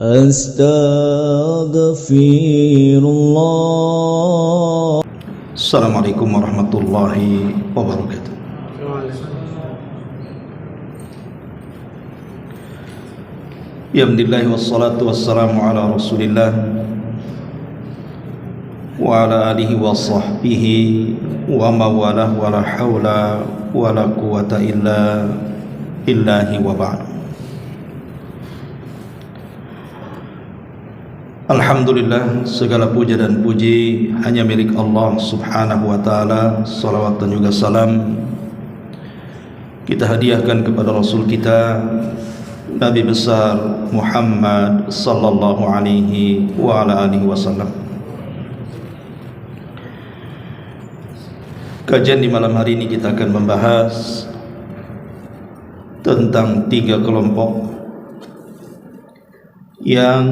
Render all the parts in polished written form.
Astaghfirullah. Assalamualaikum warahmatullahi wabarakatuh. Alhamdulillah wassalatu wassalamu ala Rasulillah wa ala alihi wa sahbihi wa mawalah wa la hawla wa la quwata illa billahi wa ba'd. Alhamdulillah, segala puja dan puji hanya milik Allah subhanahu wa ta'ala. Salawat dan juga salam kita hadiahkan kepada Rasul kita Nabi besar Muhammad sallallahu alaihi wa ala alihi wasallam. Kajian di malam hari ini kita akan membahas tentang 3 kelompok yang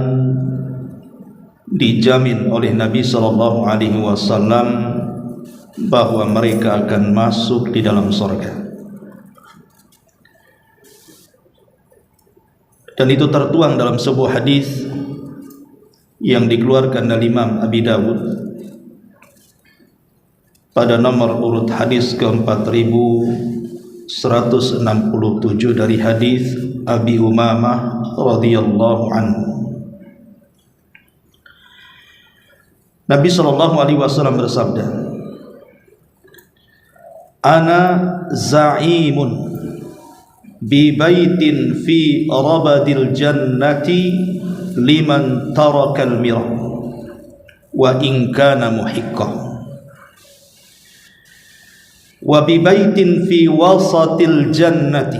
dijamin oleh Nabi sallallahu alaihi wasallam bahwa mereka akan masuk di dalam surga. Dan itu tertuang dalam sebuah hadis yang dikeluarkan dari Imam Abi Dawud pada nomor urut hadis ke-4167 dari hadis Abi Umamah radhiyallahu anhu. Nabi sallallahu alaihi wasallam bersabda, "Ana za'imun bi baitin fi rabadil jannati liman tarakal mira wa in kana muhiqqah wa bi baitin fi wasatil jannati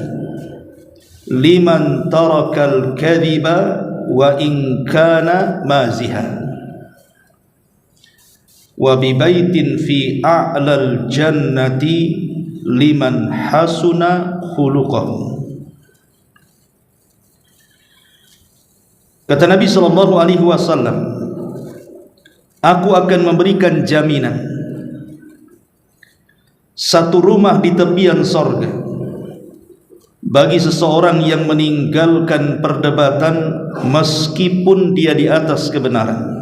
liman tarakal kadhiba wa in kana maziha wa bi baitin fi a'lal jannati liman hasuna khuluquhu." Kata Nabi sallallahu alaihi wasallam, aku akan memberikan jaminan satu rumah di tepian sorga bagi seseorang yang meninggalkan perdebatan meskipun dia di atas kebenaran.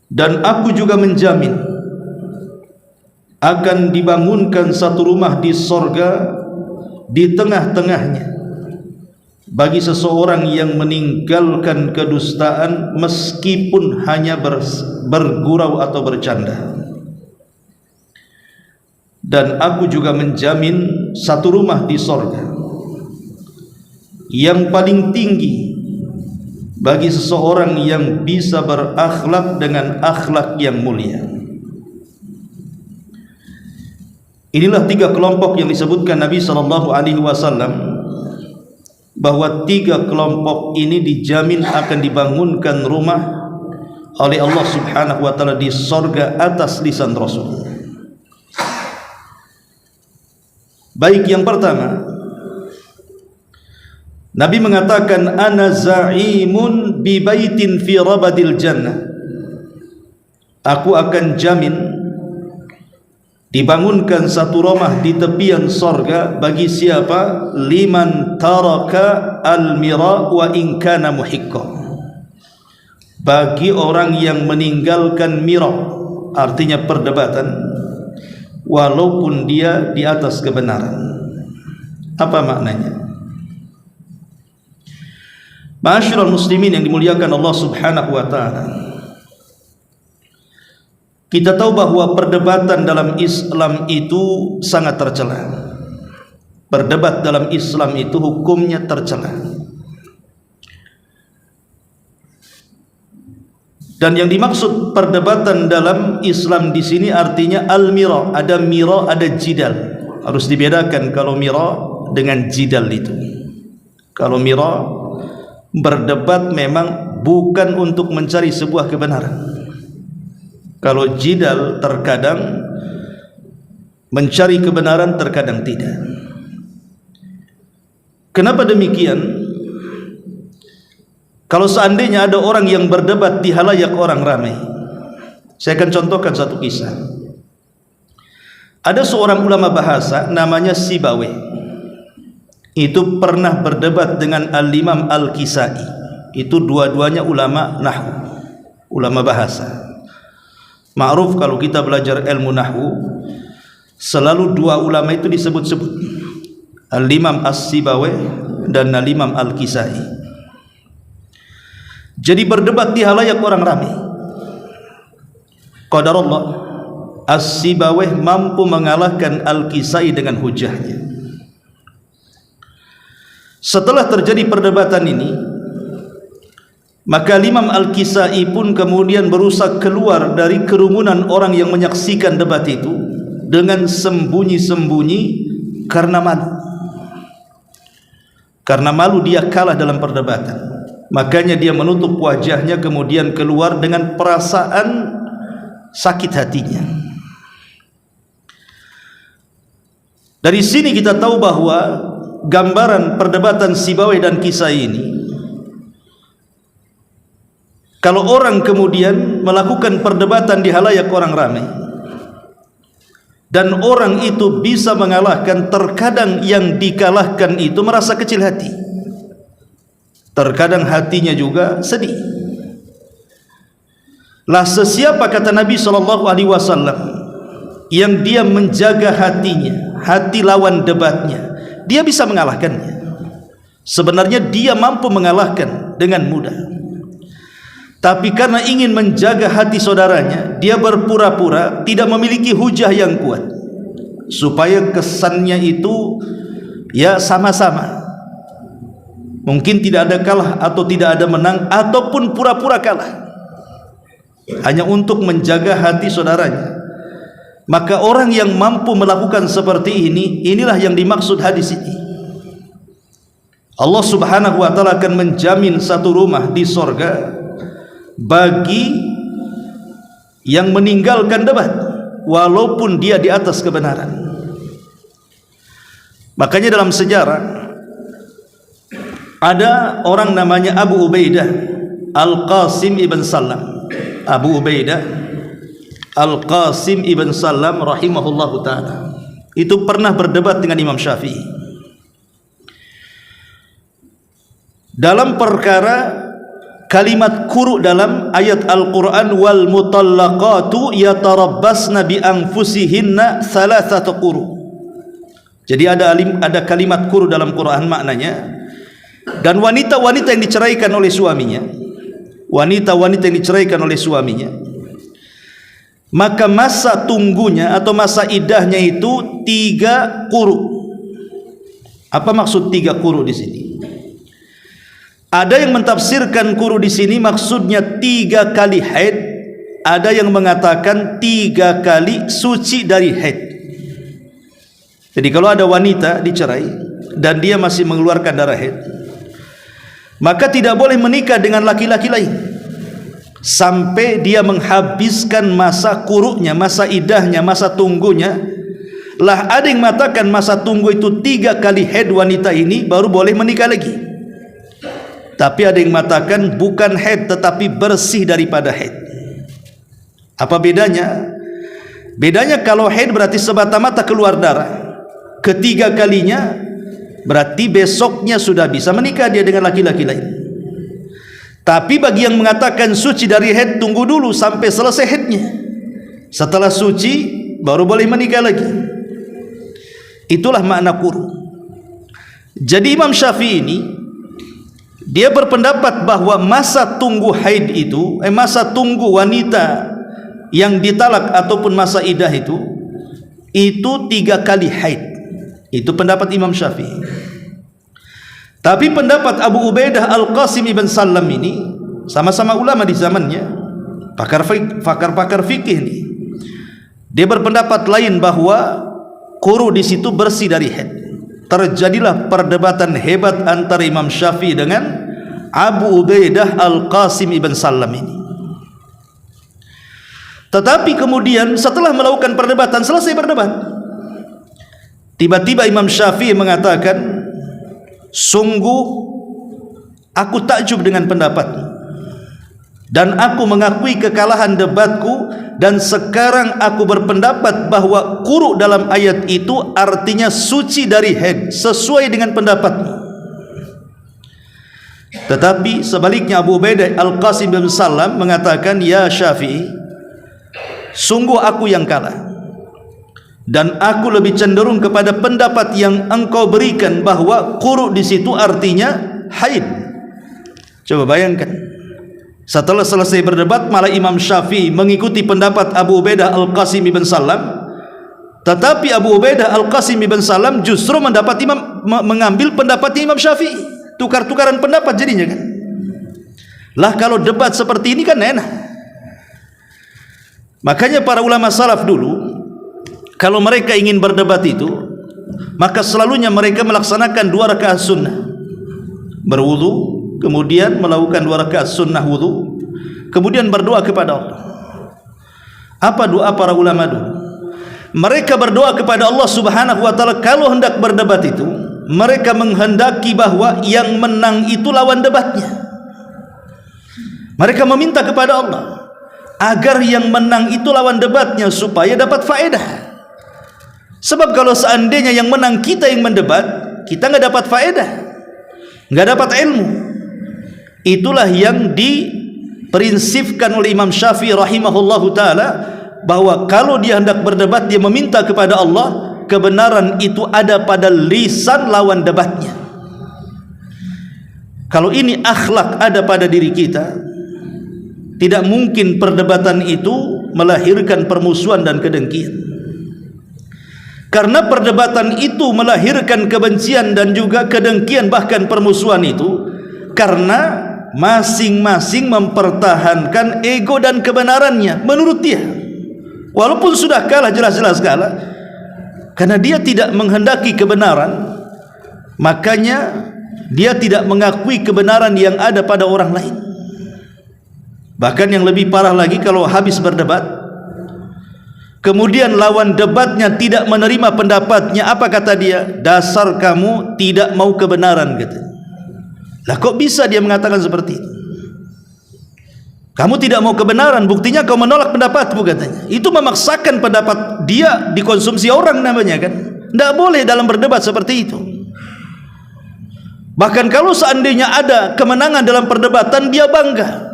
Dan aku juga menjamin akan dibangunkan satu rumah di sorga di tengah-tengahnya bagi seseorang yang meninggalkan kedustaan meskipun hanya bergurau atau bercanda. Dan aku juga menjamin satu rumah di sorga yang paling tinggi bagi seseorang yang bisa berakhlak dengan akhlak yang mulia. Inilah 3 kelompok yang disebutkan Nabi sallallahu alaihi wasallam, bahwa 3 kelompok ini dijamin akan dibangunkan rumah oleh Allah subhanahu wa ta'ala di sorga atas lisan Rasul. Baik, yang pertama, Nabi mengatakan, ana za'imun bi baitin fi rabadil jannah. Aku akan jamin dibangunkan satu rumah di tepian sorga bagi siapa? Liman taraka al-mira wa in kana muhiqqah. Bagi orang yang meninggalkan mira, artinya perdebatan, walaupun dia di atas kebenaran. Apa maknanya? Ma'asyiral muslimin yang dimuliakan Allah subhanahu wa ta'ala, kita tahu bahwa perdebatan dalam Islam itu sangat tercela. Berdebat dalam Islam itu hukumnya tercela. Dan yang dimaksud perdebatan dalam Islam di sini artinya al-mira. Ada mira, ada jidal. Harus dibedakan kalau mira dengan jidal itu. Kalau mira, berdebat memang bukan untuk mencari sebuah kebenaran. Kalau jidal terkadang mencari kebenaran, terkadang tidak. Kenapa demikian? Kalau seandainya ada orang yang berdebat di halayak orang ramai, saya akan contohkan satu kisah. Ada seorang ulama bahasa namanya Sibawe. itu pernah berdebat dengan Al-Imam Al-Kisai. Itu dua-duanya ulama nahwu, ulama bahasa. Ma'ruf kalau kita belajar ilmu nahwu, selalu dua ulama itu disebut-sebut, Al-Imam As-Sibawayh dan Al-Imam Al-Kisai. Jadi berdebat di halayak orang ramai. Qadarullah, As-Sibawayh mampu mengalahkan Al-Kisai dengan hujahnya. Setelah terjadi perdebatan ini, maka Imam Al-Kisai pun kemudian berusaha keluar dari kerumunan orang yang menyaksikan debat itu dengan sembunyi-sembunyi karena malu. Karena malu dia kalah dalam perdebatan, makanya dia menutup wajahnya, kemudian keluar dengan perasaan sakit hatinya. Dari sini kita tahu bahwa gambaran perdebatan Sibawayh dan Kisai ini, kalau orang kemudian melakukan perdebatan di halayak orang ramai dan orang itu bisa mengalahkan, terkadang yang dikalahkan itu merasa kecil hati, terkadang hatinya juga sedih. Lah sesiapa, kata Nabi SAW, yang dia menjaga hatinya, hati lawan debatnya, dia bisa mengalahkannya. Sebenarnya dia mampu mengalahkan dengan mudah, tapi karena ingin menjaga hati saudaranya, dia berpura-pura tidak memiliki hujah yang kuat, supaya kesannya itu ya sama-sama. Mungkin tidak ada kalah atau tidak ada menang, ataupun pura-pura kalah, hanya untuk menjaga hati saudaranya. Maka orang yang mampu melakukan seperti ini, inilah yang dimaksud hadis ini. Allah Subhanahu wa ta'ala akan menjamin satu rumah di sorga bagi yang meninggalkan debat walaupun dia di atas kebenaran. Makanya dalam sejarah ada orang namanya Abu Ubaidah Al-Qasim ibn Salam. Abu Ubaidah Al-Qasim ibn Salam rahimahullahu ta'ala itu pernah berdebat dengan Imam Syafi'i dalam perkara kalimat quru dalam ayat Al-Quran, wal mutallaqatu yatarabbasna bi anfusihinna thalathata quru. Jadi ada kalimat quru dalam Quran, maknanya, dan wanita-wanita yang diceraikan oleh suaminya, wanita-wanita yang diceraikan oleh suaminya, maka masa tunggunya atau masa iddahnya itu 3 quru. Apa maksud 3 quru di sini? Ada yang mentafsirkan quru di sini maksudnya 3 kali haid, ada yang mengatakan 3 kali suci dari haid. Jadi kalau ada wanita dicerai dan dia masih mengeluarkan darah haid, maka tidak boleh menikah dengan laki-laki lain sampai dia menghabiskan masa quru'nya, masa iddahnya, masa tunggunya. Lah ada yang mengatakan masa tunggu itu 3 kali haid wanita ini baru boleh menikah lagi. Tapi ada yang mengatakan bukan haid tetapi bersih daripada haid. Apa bedanya? Bedanya kalau haid berarti semata-mata keluar darah, ketiga kalinya berarti besoknya sudah bisa menikah dia dengan laki-laki lain. Tapi bagi yang mengatakan suci dari haid, tunggu dulu sampai selesai haidnya, setelah suci baru boleh menikah lagi. Itulah makna quru. Jadi Imam Syafi'i ini dia berpendapat bahwa masa tunggu haid itu, masa tunggu wanita yang ditalak ataupun masa iddah itu 3 kali haid. Itu pendapat Imam Syafi'i. Tapi pendapat Abu Ubaidah Al-Qasim ibn Salam ini, sama-sama ulama di zamannya, pakar fikih nih, dia berpendapat lain bahwa quru di situ bersih dari haid. Terjadilah perdebatan hebat antara Imam Syafi'i dengan Abu Ubaidah Al-Qasim ibn Salam ini. Tetapi kemudian setelah melakukan perdebatan, selesai berdebat, tiba-tiba Imam Syafi'i mengatakan, sungguh aku takjub dengan pendapatmu. dan aku mengakui kekalahan debatku, dan sekarang aku berpendapat bahwa quru dalam ayat itu artinya suci dari haid, sesuai dengan pendapatmu. Tetapi sebaliknya Abu Ubaidah Al-Qasim bin Salam mengatakan, ya Syafi'i, sungguh aku yang kalah, dan aku lebih cenderung kepada pendapat yang engkau berikan bahwa quru di situ artinya haid. Coba bayangkan, setelah selesai berdebat malah Imam Syafi'i mengikuti pendapat Abu Ubaidah Al-Qasim bin Salam, tetapi Abu Ubaidah Al-Qasim bin Salam justru mengambil pendapat Imam Syafi'i. Tukar-tukaran pendapat jadinya kan. Lah kalau debat seperti ini kan enak. Makanya para ulama salaf dulu, kalau mereka ingin berdebat itu, maka selalunya mereka melaksanakan 2 rakaat sunnah, berwudu, kemudian melakukan 2 rakaat sunnah wudu, kemudian berdoa kepada Allah. Apa doa para ulama dulu? Mereka berdoa kepada Allah Subhanahu wa taala kalau hendak berdebat itu, mereka menghendaki bahwa yang menang itu lawan debatnya. Mereka meminta kepada Allah agar yang menang itu lawan debatnya supaya dapat faedah. Sebab kalau seandainya yang menang kita yang mendebat, kita nggak dapat faedah, nggak dapat ilmu. Itulah yang diprinsipkan oleh Imam Syafi'i rahimahullahu taala, bahwa kalau dia hendak berdebat, dia meminta kepada Allah kebenaran itu ada pada lisan lawan debatnya. Kalau ini akhlak ada pada diri kita, tidak mungkin perdebatan itu melahirkan permusuhan dan kedengkian. Karena perdebatan itu melahirkan kebencian dan juga kedengkian, bahkan permusuhan itu, karena masing-masing mempertahankan ego dan kebenarannya menurut dia, walaupun sudah kalah, jelas-jelas kalah. Karena dia tidak menghendaki kebenaran, makanya dia tidak mengakui kebenaran yang ada pada orang lain. Bahkan yang lebih parah lagi, kalau habis berdebat, kemudian lawan debatnya tidak menerima pendapatnya, apa kata dia? Dasar kamu tidak mau kebenaran, kata. Lah kok bisa dia mengatakan seperti itu? Kamu tidak mau kebenaran, buktinya kau menolak pendapatmu, katanya. Itu memaksakan pendapat dia dikonsumsi orang namanya kan. Tidak boleh dalam berdebat seperti itu. Bahkan kalau seandainya ada kemenangan dalam perdebatan, dia bangga.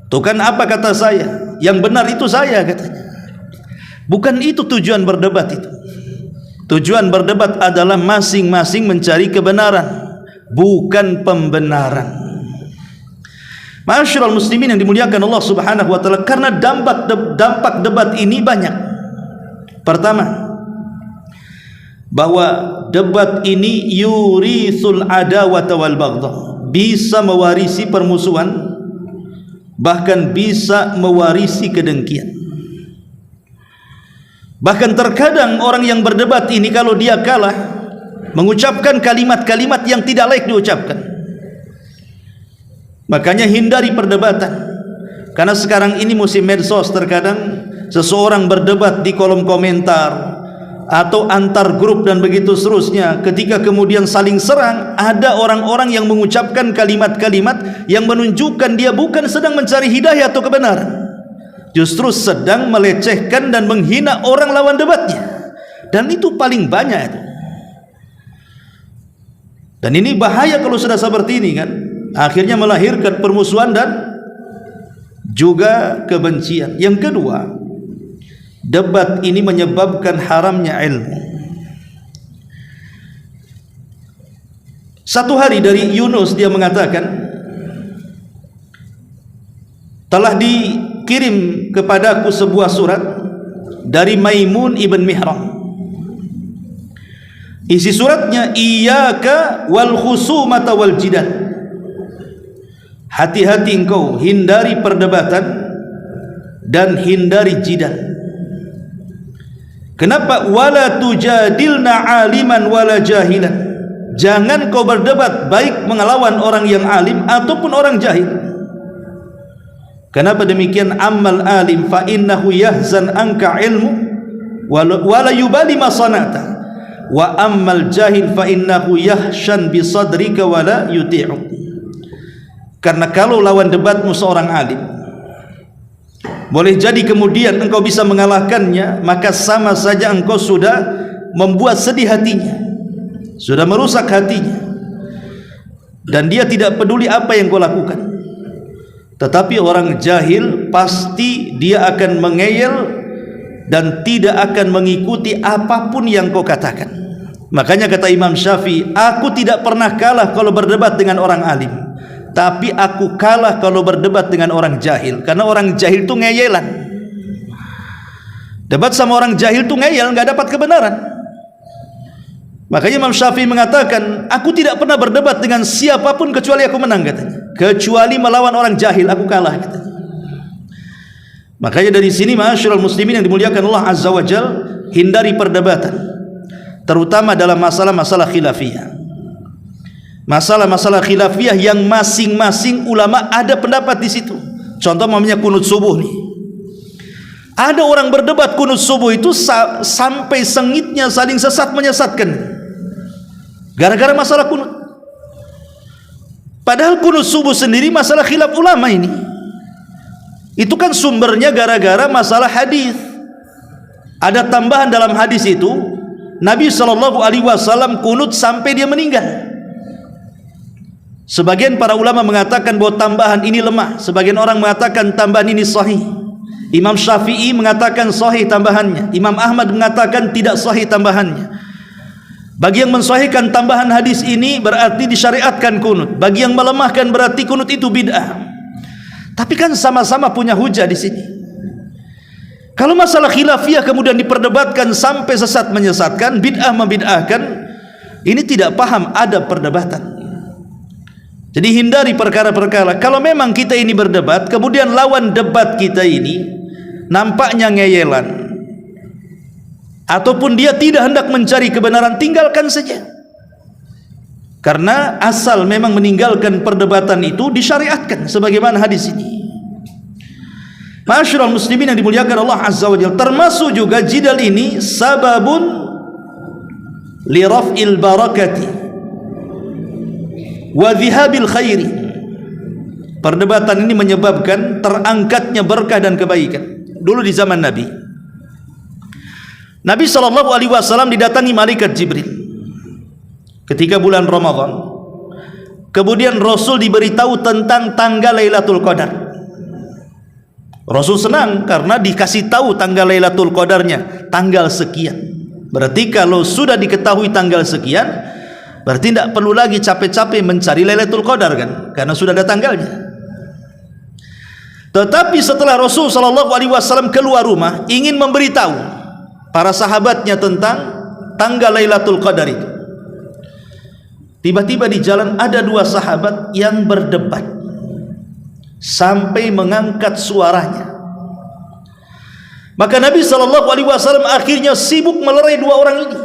Tuh kan apa kata saya, yang benar itu saya, katanya. Bukan itu tujuan berdebat itu. Tujuan berdebat adalah masing-masing mencari kebenaran, bukan pembenaran. Ma'asyiral muslimin yang dimuliakan Allah Subhanahu wa taala, karena dampak debat ini banyak. Pertama, bahwa debat ini yurisul adawata wal baghdha, bisa mewarisi permusuhan, bahkan bisa mewarisi kedengkian. Bahkan terkadang orang yang berdebat ini kalau dia kalah, mengucapkan kalimat-kalimat yang tidak layak diucapkan. Makanya hindari perdebatan. Karena sekarang ini musim medsos, terkadang seseorang berdebat di kolom komentar atau antar grup dan begitu seterusnya. Ketika kemudian saling serang, ada orang-orang yang mengucapkan kalimat-kalimat yang menunjukkan dia bukan sedang mencari hidayah atau kebenaran, justru sedang melecehkan dan menghina orang lawan debatnya. Dan itu paling banyak itu. Dan ini bahaya kalau sudah seperti ini kan. Akhirnya melahirkan permusuhan dan juga kebencian. Yang kedua, debat ini menyebabkan haramnya ilmu. Satu hari dari Yunus, dia mengatakan, telah dikirim kepadaku sebuah surat dari Maimun ibn Mihran. Isi suratnya, iyyaka wal khusumata wal jidal. Hati-hati engkau, hindari perdebatan dan hindari jidal. Kenapa? Wala tujadilna aliman wala jahilan. Jangan kau berdebat baik mengelawan orang yang alim ataupun orang jahil. Kenapa demikian? Ammal alim fa innahu yahzan anka ilmu wala yubali ma sanata, wa ammal jahil fa innahu yahshan bi sadrika wala yuti'u. Karena kalau lawan debatmu seorang alim, boleh jadi kemudian engkau bisa mengalahkannya, maka sama saja engkau sudah membuat sedih hatinya, sudah merusak hatinya, dan dia tidak peduli apa yang kau lakukan. Tetapi orang jahil pasti dia akan mengeyel dan tidak akan mengikuti apapun yang kau katakan. Makanya kata Imam Syafi'i, aku tidak pernah kalah kalau berdebat dengan orang alim, tapi aku kalah kalau berdebat dengan orang jahil. Karena orang jahil itu ngeyelan. Debat sama orang jahil itu ngeyel, nggak dapat kebenaran. Makanya Imam Syafi'i mengatakan, aku tidak pernah berdebat dengan siapapun kecuali aku menang, katanya. Kecuali melawan orang jahil, aku kalah, katanya. Makanya dari sini ma'asyiral muslimin yang dimuliakan Allah Azza wa Jal, hindari perdebatan, terutama dalam masalah-masalah khilafiyah. Masalah-masalah khilafiyah yang masing-masing ulama ada pendapat di situ. Contoh namanya kunut subuh nih. Ada orang berdebat kunut subuh itu sampai sengitnya saling sesat menyesatkan. Gara-gara masalah kunut. Padahal kunut subuh sendiri masalah khilaf ulama ini. Itu kan sumbernya gara-gara masalah hadis. Ada tambahan dalam hadis itu, Nabi SAW kunut sampai dia meninggal. Sebagian para ulama mengatakan bahwa tambahan ini lemah, sebagian orang mengatakan tambahan ini sahih. Imam Syafi'i mengatakan sahih tambahannya, Imam Ahmad mengatakan tidak sahih tambahannya. Bagi yang mensahihkan tambahan hadis ini berarti disyariatkan kunut. Bagi yang melemahkan berarti kunut itu bid'ah. Tapi kan sama-sama punya hujah di sini. Kalau masalah khilafiyah kemudian diperdebatkan sampai sesat menyesatkan, bid'ah membid'ahkan, ini tidak paham adab perdebatan. Jadi hindari perkara-perkara. Kalau memang kita ini berdebat, kemudian lawan debat kita ini nampaknya ngeyelan, ataupun dia tidak hendak mencari kebenaran, tinggalkan saja. Karena asal memang meninggalkan perdebatan itu disyariatkan sebagaimana hadis ini. Ma'asyiral muslimin yang dimuliakan Allah Azza wa Jalla, termasuk juga jidal ini sababun li raf'il barakati wa dhihabil khairi. Perdebatan ini menyebabkan terangkatnya berkah dan kebaikan. Dulu di zaman Nabi SAW didatangi malaikat Jibril ketika bulan Ramadan. Kemudian Rasul diberitahu tentang tanggal Lailatul Qadar. Rasul senang karena dikasih tahu tanggal Lailatul Qadarnya tanggal sekian. Berarti kalau sudah diketahui tanggal sekian, berarti tidak perlu lagi capek-capek mencari Lailatul Qadar kan, karena sudah ada tanggalnya. Tetapi setelah Rasul SAW keluar rumah ingin memberitahu para sahabatnya tentang tanggal Lailatul Qadar itu, tiba-tiba di jalan ada dua sahabat yang berdebat sampai mengangkat suaranya. Maka Nabi SAW akhirnya sibuk melerai dua orang ini.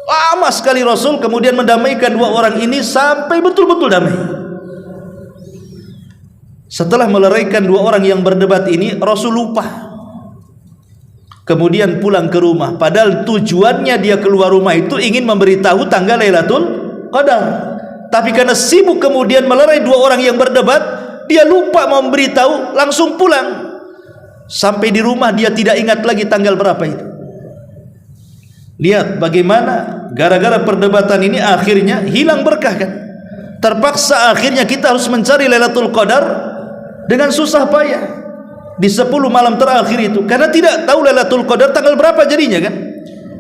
Lama sekali Rasul kemudian mendamaikan dua orang ini sampai betul-betul damai. Setelah meleraikan dua orang yang berdebat ini, Rasul lupa. Kemudian pulang ke rumah, padahal tujuannya dia keluar rumah itu ingin memberitahu tanggal Lailatul Qadar. Tapi karena sibuk kemudian melerai dua orang yang berdebat, dia lupa memberitahu, langsung pulang. Sampai di rumah dia tidak ingat lagi tanggal berapa itu. Lihat bagaimana gara-gara perdebatan ini akhirnya hilang berkah kan. Terpaksa akhirnya kita harus mencari Lailatul Qadar dengan susah payah di 10 malam terakhir itu, karena tidak tahu Lailatul Qadar tanggal berapa jadinya kan.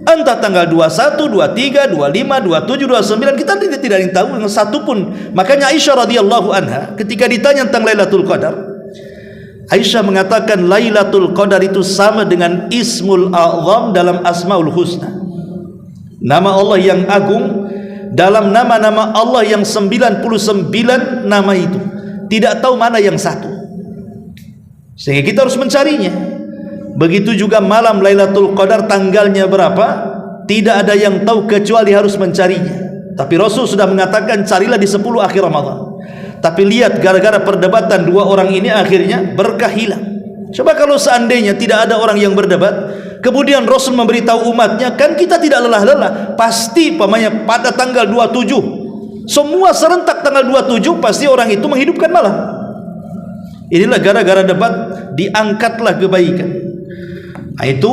Entah tanggal 21, 23, 25, 27, 29, kita tidak tahu yang satu pun. Makanya Aisyah radhiyallahu anha ketika ditanya tentang Lailatul Qadar, Aisyah mengatakan Lailatul Qadar itu sama dengan Ismul A'zam dalam Asmaul Husna. Nama Allah yang agung dalam nama-nama Allah yang 99 nama itu. Tidak tahu mana yang satu, sehingga kita harus mencarinya. Begitu juga malam Lailatul Qadar tanggalnya berapa, tidak ada yang tahu kecuali harus mencarinya. Tapi Rasul sudah mengatakan carilah di 10 akhir Ramadan. Tapi lihat gara-gara perdebatan dua orang ini akhirnya berkah hilang. Coba kalau seandainya tidak ada orang yang berdebat, kemudian Rasul memberitahu umatnya, kan kita tidak lelah-lelah. Pasti pada tanggal 27 semua serentak tanggal 27 pasti orang itu menghidupkan malam. Inilah gara-gara debat diangkatlah kebaikan. Itu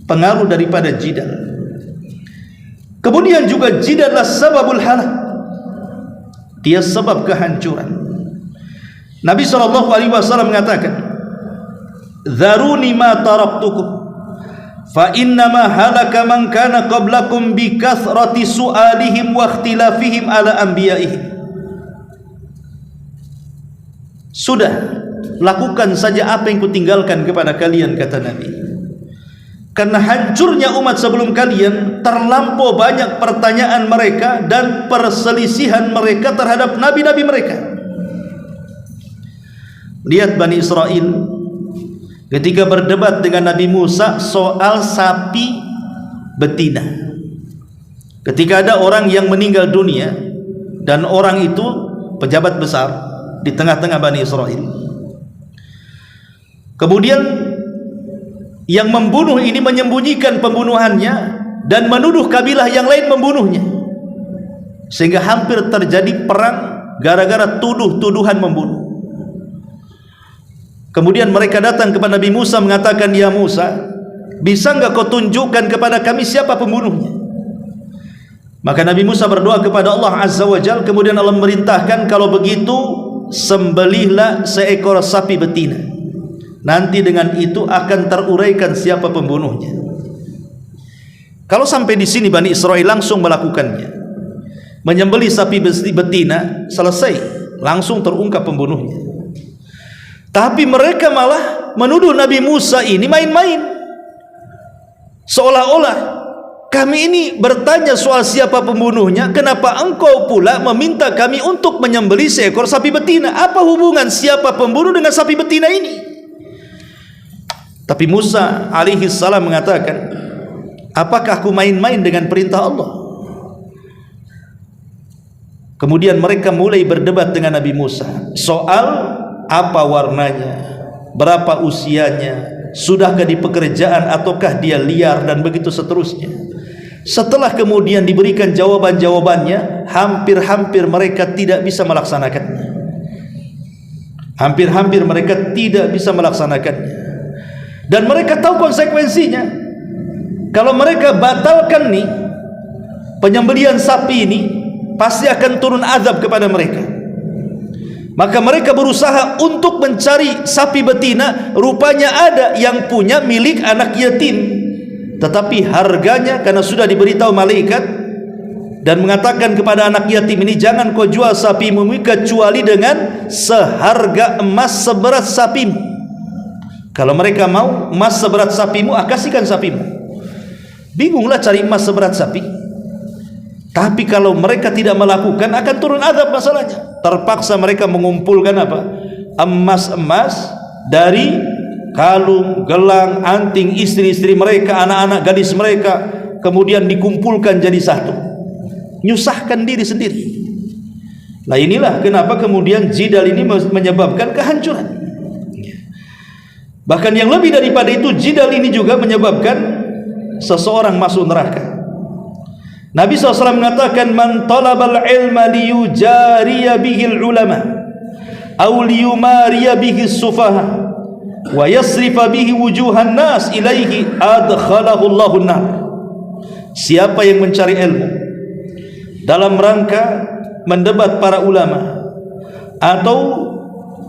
pengaruh daripada jidal. Kemudian juga jidal adalah sababul halak. Dia sebab kehancuran. Nabi SAW mengatakan, "Dharuni ma taraktukum, fa innama halaka man kana qablakum bi kathrati su'alihim wa ikhtilafihim ala anbiya'ihim." Sudah, lakukan saja apa yang kutinggalkan kepada kalian, kata Nabi. Karena hancurnya umat sebelum kalian, terlampau banyak pertanyaan mereka dan perselisihan mereka terhadap nabi-nabi mereka. Lihat Bani Israel ketika berdebat dengan Nabi Musa soal sapi betina. Ketika ada orang yang meninggal dunia dan orang itu pejabat besar di tengah-tengah Bani Israel, kemudian yang membunuh ini menyembunyikan pembunuhannya dan menuduh kabilah yang lain membunuhnya, sehingga hampir terjadi perang gara-gara tuduh-tuduhan membunuh. Kemudian mereka datang kepada Nabi Musa mengatakan, "Ya Musa, bisa enggak kau tunjukkan kepada kami siapa pembunuhnya?" Maka Nabi Musa berdoa kepada Allah Azza wa Jalla. Kemudian Allah memerintahkan, kalau begitu sembelihlah seekor sapi betina. Nanti dengan itu akan teruraikan siapa pembunuhnya. Kalau sampai di sini Bani Israel langsung melakukannya, menyembelih sapi betina, selesai, langsung terungkap pembunuhnya. Tapi mereka malah menuduh Nabi Musa ini main-main, seolah-olah kami ini bertanya soal siapa pembunuhnya, kenapa engkau pula meminta kami untuk menyembelih seekor sapi betina? Apa hubungan siapa pembunuh dengan sapi betina ini? Tapi Musa alaihi salam mengatakan, apakah aku main-main dengan perintah Allah? Kemudian mereka mulai berdebat dengan Nabi Musa soal apa warnanya, berapa usianya, sudahkah di pekerjaan ataukah dia liar, dan begitu seterusnya. Setelah kemudian diberikan jawaban-jawabannya, hampir-hampir mereka tidak bisa melaksanakannya. Hampir-hampir mereka tidak bisa melaksanakannya. Dan mereka tahu konsekuensinya. Kalau mereka batalkan nih penyembelihan sapi ini, pasti akan turun azab kepada mereka. Maka mereka berusaha untuk mencari sapi betina. Rupanya ada yang punya milik anak yatim, tetapi harganya karena sudah diberitahu malaikat dan mengatakan kepada anak yatim ini, jangan kau jual sapimu kecuali dengan seharga emas seberat sapimu. Kalau mereka mau emas seberat sapimu, kasihkan sapimu. Bingunglah cari emas seberat sapi. Tapi kalau mereka tidak melakukan, akan turun azab masalahnya. Terpaksa mereka mengumpulkan apa? Emas-emas dari kalung, gelang, anting istri-istri mereka, anak-anak gadis mereka, kemudian dikumpulkan jadi satu. Nyusahkan diri sendiri. Nah inilah kenapa kemudian jidal ini menyebabkan kehancuran. Bahkan yang lebih daripada itu, jidal ini juga menyebabkan seseorang masuk neraka. Nabi SAW mengatakan, "Man talabal ilma liyujariya bihil ulama aw liyumariya bihis sufaha wa yasrifa bihi wujuhan nas ilaihi adkhalahu Allahun nar." Siapa yang mencari ilmu dalam rangka mendebat para ulama atau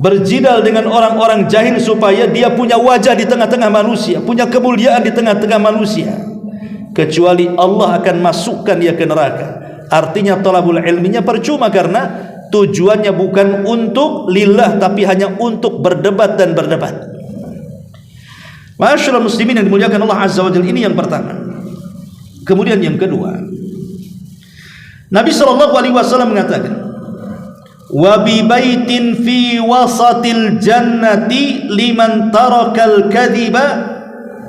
berjidal dengan orang-orang jahil supaya dia punya wajah di tengah-tengah manusia, punya kemuliaan di tengah-tengah manusia, kecuali Allah akan masukkan dia ke neraka. Artinya talabul ilminya percuma, karena tujuannya bukan untuk lillah, tapi hanya untuk berdebat dan berdebat. Ma'asyiral muslimin yang dimuliakan Allah Azza wa Jalla, ini yang pertama. Kemudian yang kedua, Nabi SAW mengatakan, wa bi baitin fi wasatil jannati liman tarakal kadhiba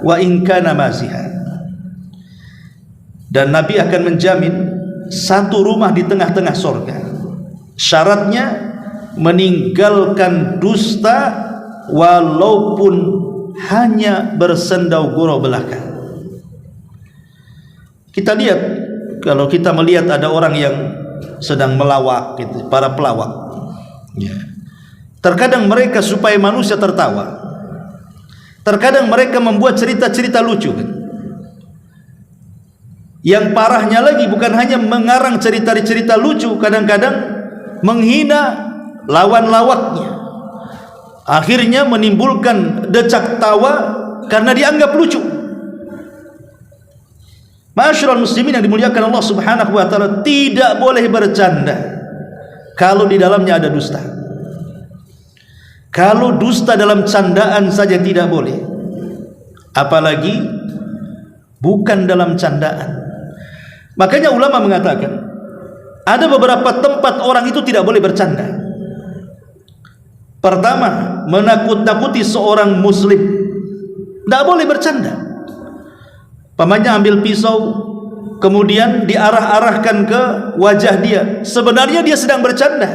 wa in kana mazihan. Dan Nabi akan menjamin satu rumah di tengah-tengah surga. Syaratnya meninggalkan dusta walaupun hanya bersendau gurau belaka. Kita lihat, kalau kita melihat ada orang yang sedang melawak gitu, para pelawak ya. Terkadang mereka supaya manusia tertawa. Terkadang mereka membuat cerita-cerita lucu kan? Yang parahnya lagi bukan hanya mengarang cerita-cerita lucu, kadang-kadang menghina lawan lawaknya. Akhirnya menimbulkan decak tawa karena dianggap lucu. Ma'asyiral muslimin yang dimuliakan Allah Subhanahu wa taala, tidak boleh bercanda kalau di dalamnya ada dusta. Kalau dusta dalam candaan saja tidak boleh, apalagi bukan dalam candaan. Makanya ulama mengatakan ada beberapa tempat orang itu tidak boleh bercanda. Pertama, menakut-nakuti seorang muslim, tidak boleh bercanda. Pamannya ambil pisau, kemudian diarah-arahkan ke wajah dia. Sebenarnya dia sedang bercanda,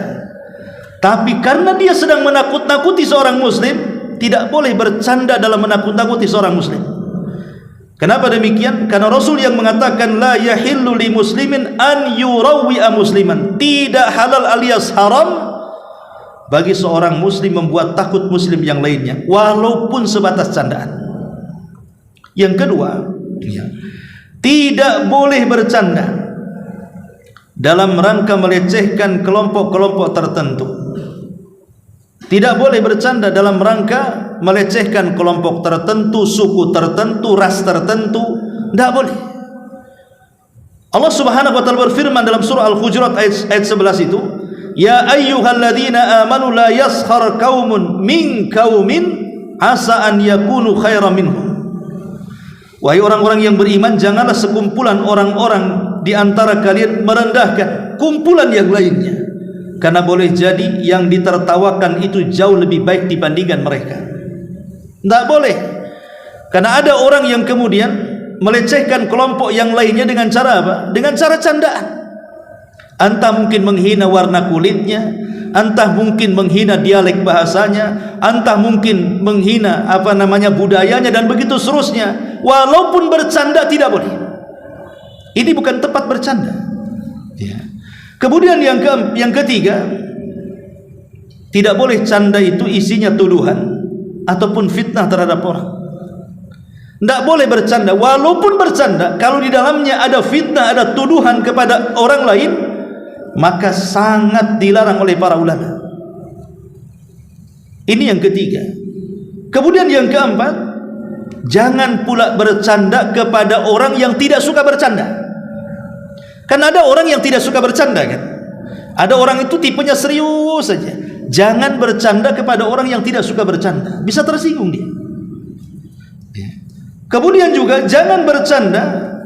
tapi karena dia sedang menakut-nakuti seorang muslim, tidak boleh bercanda dalam menakut-nakuti seorang muslim. Kenapa demikian? Karena Rasul yang mengatakan la yahillu li muslimin an yurawwi'a musliman, tidak halal alias haram bagi seorang muslim membuat takut muslim yang lainnya walaupun sebatas candaan. Yang kedua, tidak boleh bercanda dalam rangka melecehkan kelompok-kelompok tertentu. Tidak boleh bercanda dalam rangka melecehkan kelompok tertentu, suku tertentu, ras tertentu. Tidak boleh. Allah Subhanahu wa taala berfirman dalam surah Al-Hujurat ayat 11 itu, ya ayyuhalladzina amanu la yaskhar qaumun min qaumin asa an yakunu khairan minhum. Wahai orang-orang yang beriman, janganlah sekumpulan orang-orang di antara kalian merendahkan kumpulan yang lainnya, karena boleh jadi yang ditertawakan itu jauh lebih baik dibandingkan mereka. Tidak boleh. Karena ada orang yang kemudian melecehkan kelompok yang lainnya dengan cara apa? Dengan cara candaan. Entah mungkin menghina warna kulitnya, entah mungkin menghina dialek bahasanya, entah mungkin menghina budayanya, dan begitu seterusnya. Walaupun bercanda tidak boleh. Ini bukan tempat bercanda. Ya. Kemudian yang ketiga, tidak boleh canda itu isinya tuduhan ataupun fitnah terhadap orang. Tidak boleh bercanda, walaupun bercanda kalau di dalamnya ada fitnah, ada tuduhan kepada orang lain, maka sangat dilarang oleh para ulama. Ini yang ketiga. Kemudian yang keempat, jangan pula bercanda kepada orang yang tidak suka bercanda. Kan ada orang yang tidak suka bercanda kan? Ada orang itu tipenya serius saja. Jangan bercanda kepada orang yang tidak suka bercanda, bisa tersinggung dia. Kemudian juga jangan bercanda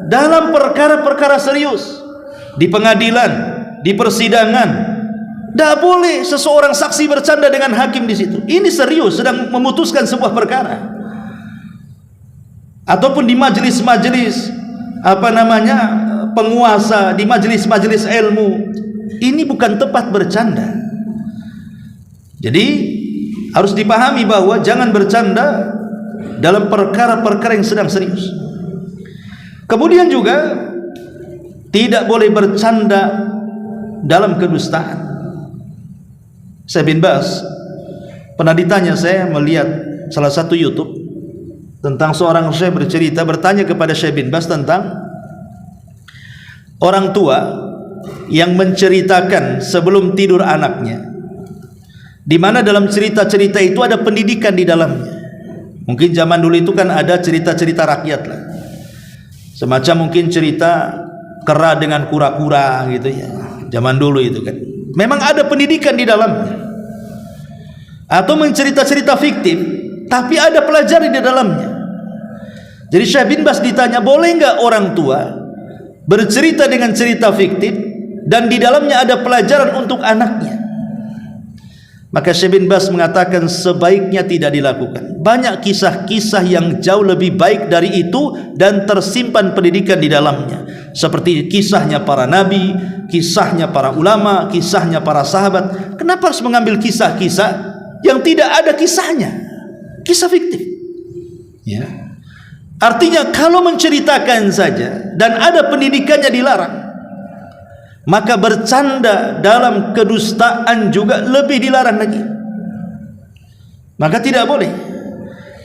dalam perkara-perkara serius, di pengadilan, di persidangan. Tidak boleh seseorang saksi bercanda dengan hakim di situ. Ini serius, sedang memutuskan sebuah perkara. Ataupun di majelis-majelis penguasa, di majelis-majelis ilmu. Ini bukan tempat bercanda. Jadi harus dipahami bahwa jangan bercanda dalam perkara-perkara yang sedang serius. Kemudian juga tidak boleh bercanda dalam kedustaan. Syekh bin Baz pernah ditanya, saya melihat salah satu YouTube tentang seorang syekh bertanya kepada Syekh bin Baz tentang orang tua yang menceritakan sebelum tidur anaknya, di mana dalam cerita-cerita itu ada pendidikan di dalamnya. Mungkin zaman dulu itu kan ada cerita-cerita rakyat lah, semacam mungkin cerita kera dengan kura-kura gitu ya. Zaman dulu itu kan memang ada pendidikan di dalamnya. Atau mencerita-cerita fiktif tapi ada pelajaran di dalamnya. Jadi Syekh bin Baz ditanya, boleh enggak orang tua bercerita dengan cerita fiktif dan di dalamnya ada pelajaran untuk anaknya? Maka Syekh bin Baz mengatakan sebaiknya tidak dilakukan. Banyak kisah-kisah yang jauh lebih baik dari itu dan tersimpan pendidikan di dalamnya, seperti kisahnya para nabi, kisahnya para ulama, kisahnya para sahabat. Kenapa harus mengambil kisah-kisah yang tidak ada kisahnya, kisah fiktif? Ya. Artinya kalau menceritakan saja dan ada pendidikannya dilarang, maka bercanda dalam kedustaan juga lebih dilarang lagi. maka tidak boleh,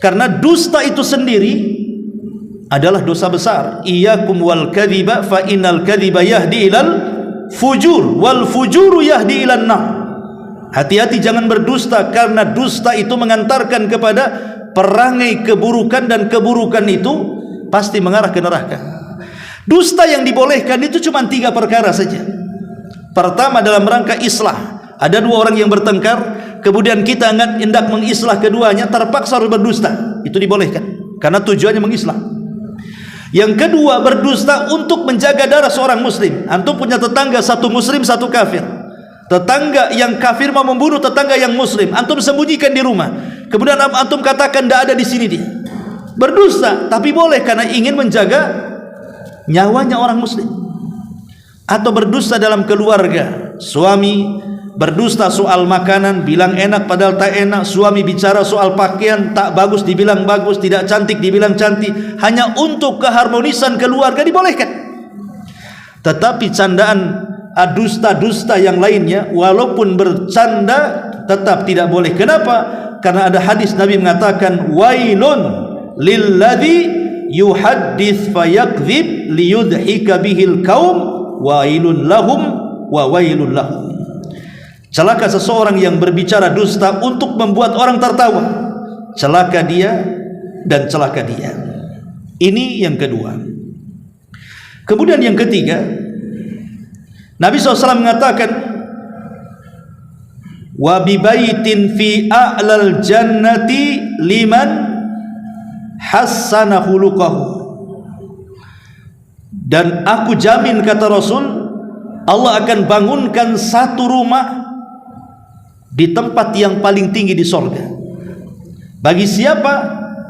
karena dusta itu sendiri adalah dosa besar. Iyyakum wal kadhiba fa innal kadhiba yahdi ilal fujur wal fujuru yahdi ilan nar. Hati-hati jangan berdusta, karena dusta itu mengantarkan kepada perangai keburukan, dan keburukan itu pasti mengarah ke neraka. Dusta yang dibolehkan itu cuma 3 perkara saja. Pertama, dalam rangka islah. Ada 2 orang yang bertengkar, kemudian kita hendak mengislah keduanya, terpaksa harus berdusta. Itu dibolehkan, karena tujuannya mengislah. Yang kedua, berdusta untuk menjaga darah seorang muslim. Antum punya tetangga, satu muslim, satu kafir. Tetangga yang kafir mau membunuh tetangga yang muslim, antum sembunyikan di rumah. Kemudian antum katakan tidak ada di sini dia. Berdusta, tapi boleh karena ingin menjaga nyawanya orang muslim. Atau berdusta dalam keluarga. Suami berdusta soal makanan, bilang enak padahal tak enak. Suami bicara soal pakaian, tak bagus dibilang bagus, tidak cantik dibilang cantik, hanya untuk keharmonisan keluarga, dibolehkan. Tetapi candaan dusta-dusta yang lainnya, walaupun bercanda, tetap tidak boleh. Kenapa? Karena ada hadis Nabi mengatakan, wailun lilladzi yuhaddits fayakdzib liyudhika bihil qaum wailun lahum wa wailun lahum. Celaka seseorang yang berbicara dusta untuk membuat orang tertawa. Celaka dia dan celaka dia. Ini yang kedua. Kemudian yang ketiga, Nabi SAW mengatakan, wa bibaitin fi a'lal jannati liman hassana khuluqahu. Dan aku jamin, kata Rasul, Allah akan bangunkan satu rumah di tempat yang paling tinggi di sorga. Bagi siapa?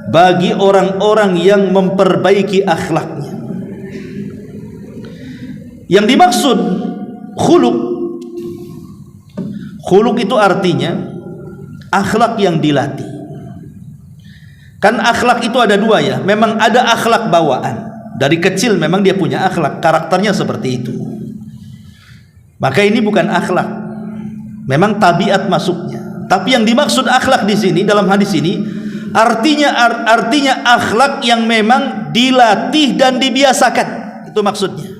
Bagi orang-orang yang memperbaiki akhlaknya. Yang dimaksud khuluk, khuluk itu artinya akhlak yang dilatih. Kan akhlak itu ada 2 ya. Memang ada akhlak bawaan, dari kecil memang dia punya akhlak, karakternya seperti itu. Maka ini bukan akhlak, memang tabiat masuknya. Tapi yang dimaksud akhlak di sini, dalam hadis ini, artinya akhlak yang memang dilatih dan dibiasakan. Itu maksudnya.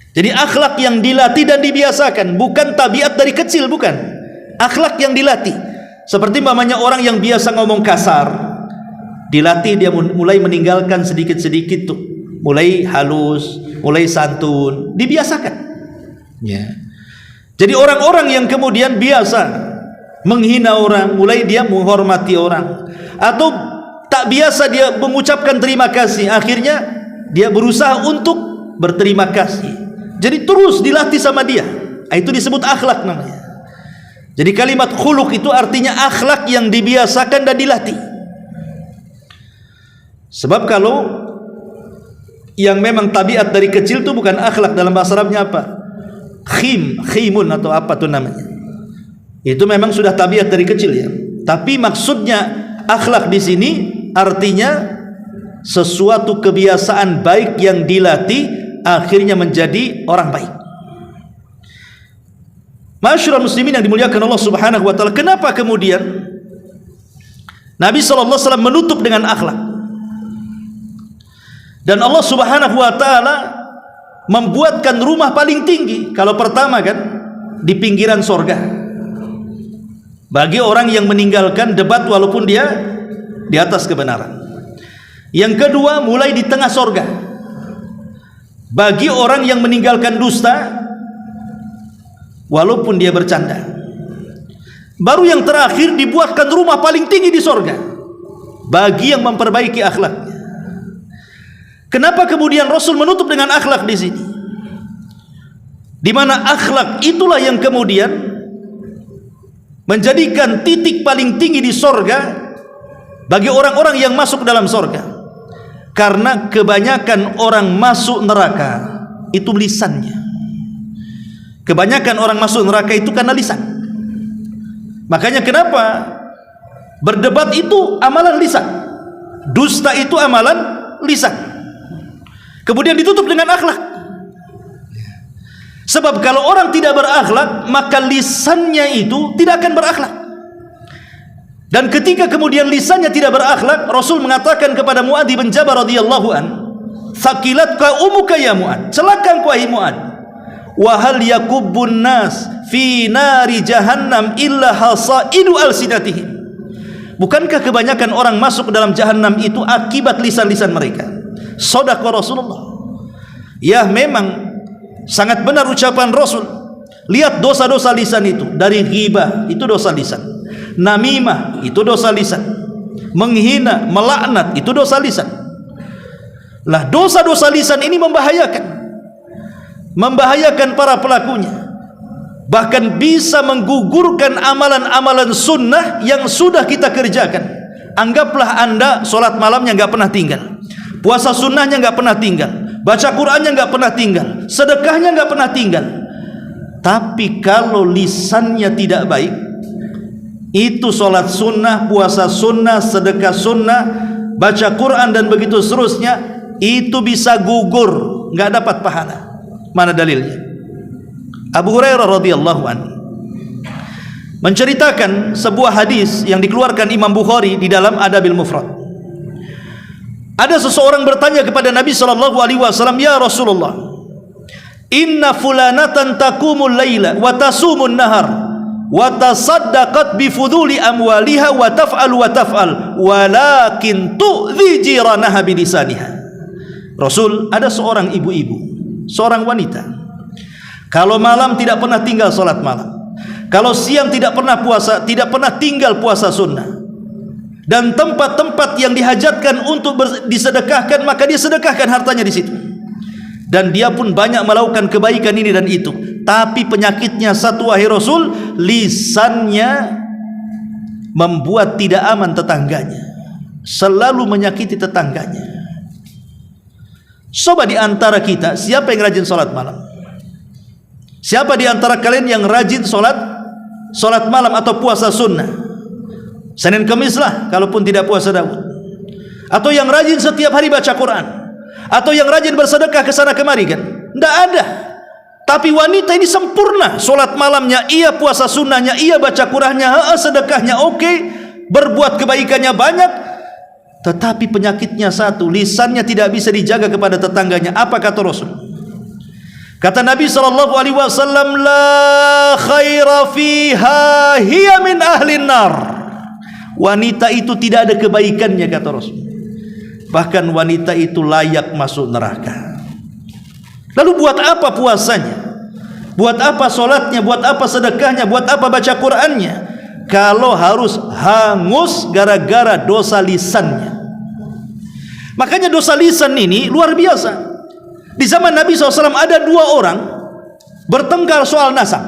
Jadi akhlak yang dilatih dan dibiasakan, bukan tabiat dari kecil, bukan. Akhlak yang dilatih. Seperti mamanya orang yang biasa ngomong kasar, dilatih dia mulai meninggalkan sedikit-sedikit tuh, mulai halus, mulai santun, dibiasakan. Ya. Jadi orang-orang yang kemudian biasa menghina orang, mulai dia menghormati orang. Atau tak biasa dia mengucapkan terima kasih, akhirnya dia berusaha untuk berterima kasih. Jadi terus dilatih sama dia. Itu disebut akhlak namanya. Jadi kalimat khuluk itu artinya akhlak yang dibiasakan dan dilatih. Sebab kalau yang memang tabiat dari kecil itu bukan akhlak, dalam bahasa Arabnya apa? Khimun atau apa tuh namanya. Itu memang sudah tabiat dari kecil ya. Tapi maksudnya akhlak di sini artinya sesuatu kebiasaan baik yang dilatih akhirnya menjadi orang baik. Masyarul muslimin yang dimuliakan Allah Subhanahu wa taala, kenapa kemudian Nabi sallallahu alaihi wasallam menutup dengan akhlak? Dan Allah Subhanahu wa taala membuatkan rumah paling tinggi. Kalau pertama kan di pinggiran sorga, bagi orang yang meninggalkan debat walaupun dia di atas kebenaran. Yang kedua, mulai di tengah sorga, bagi orang yang meninggalkan dusta walaupun dia bercanda. Baru yang terakhir dibuatkan rumah paling tinggi di sorga bagi yang memperbaiki akhlaknya. Kenapa kemudian Rasul menutup dengan akhlak di sini? Di mana akhlak itulah yang kemudian menjadikan titik paling tinggi di sorga bagi orang-orang yang masuk dalam sorga. Karena kebanyakan orang masuk neraka itu lisannya. Kebanyakan orang masuk neraka itu karena lisan. Makanya kenapa berdebat itu amalan lisan, dusta itu amalan lisan. Kemudian ditutup dengan akhlak. Sebab kalau orang tidak berakhlak, maka lisannya itu tidak akan berakhlak. Dan ketika kemudian lisannya tidak berakhlak, Rasul mengatakan kepada Mu'adz bin Jabal radhiyallahu an, "Thaqilatka umuka ya Mu'adz." Celaka engkau wahai Mu'adz. "Wa hal yakubbun nas fi nari jahannam illa hasaidu alsinatihim." Bukankah kebanyakan orang masuk ke dalam jahanam itu akibat lisan-lisan mereka? Shadaqa Rasulullah. Ya, memang sangat benar ucapan Rasul. Lihat dosa-dosa lisan itu. Dari ghibah, itu dosa lisan. Namimah, itu dosa lisan. Menghina, melaknat, itu dosa lisan. Lah, dosa-dosa lisan ini membahayakan para pelakunya. Bahkan bisa menggugurkan amalan-amalan sunnah yang sudah kita kerjakan. Anggaplah Anda sholat malamnya nggak pernah tinggal, puasa sunnahnya nggak pernah tinggal, baca Qur'annya nggak pernah tinggal, sedekahnya nggak pernah tinggal. Tapi kalau lisannya tidak baik, itu sholat sunnah, puasa sunnah, sedekah sunnah, baca Quran dan begitu seterusnya, itu bisa gugur, nggak dapat pahala. Mana dalilnya? Abu Hurairah radhiyallahu anhu menceritakan sebuah hadis yang dikeluarkan Imam Bukhari di dalam Adabil Mufrad. Ada seseorang bertanya kepada Nabi SAW, "Ya Rasulullah, inna fulanatan taqumul laila wa tasumun nahar wa tasaddaqat bi fuduli amwaliha wa taf'al walakin tu'dhi jiranaha bi lisaniha." Rasul, ada seorang ibu-ibu, seorang wanita, kalau malam tidak pernah tinggal salat malam, kalau siang tidak pernah puasa, tidak pernah tinggal puasa sunnah, dan tempat-tempat yang dihajatkan untuk disedekahkan, maka dia sedekahkan hartanya di situ. Dan dia pun banyak melakukan kebaikan ini dan itu. Tapi penyakitnya satu, wahai Rasul, lisannya membuat tidak aman tetangganya, selalu menyakiti tetangganya. Coba di antara kita, siapa yang rajin sholat malam? Siapa di antara kalian yang rajin sholat malam atau puasa sunnah? Senin Kamis lah, kalaupun tidak puasa Daud. Atau yang rajin setiap hari baca Quran, atau yang rajin bersedekah ke sana kemari, kan? Tidak ada. Tapi wanita ini sempurna, sholat malamnya iya, puasa sunnahnya iya, baca Qurannya, sedekahnya oke, berbuat kebaikannya banyak. Tetapi penyakitnya satu, lisannya tidak bisa dijaga kepada tetangganya. Apa kata Rasul? Kata Nabi SAW, la khaira fiha hiya min ahlin nar. Wanita itu tidak ada kebaikannya, kata Rasul. Bahkan wanita itu layak masuk neraka. Lalu buat apa puasanya? Buat apa solatnya? Buat apa sedekahnya? Buat apa baca Qur'annya? Kalau harus hangus gara-gara dosa lisannya. Makanya dosa lisan ini luar biasa. Di zaman Nabi SAW ada dua orang bertengkar soal nasab.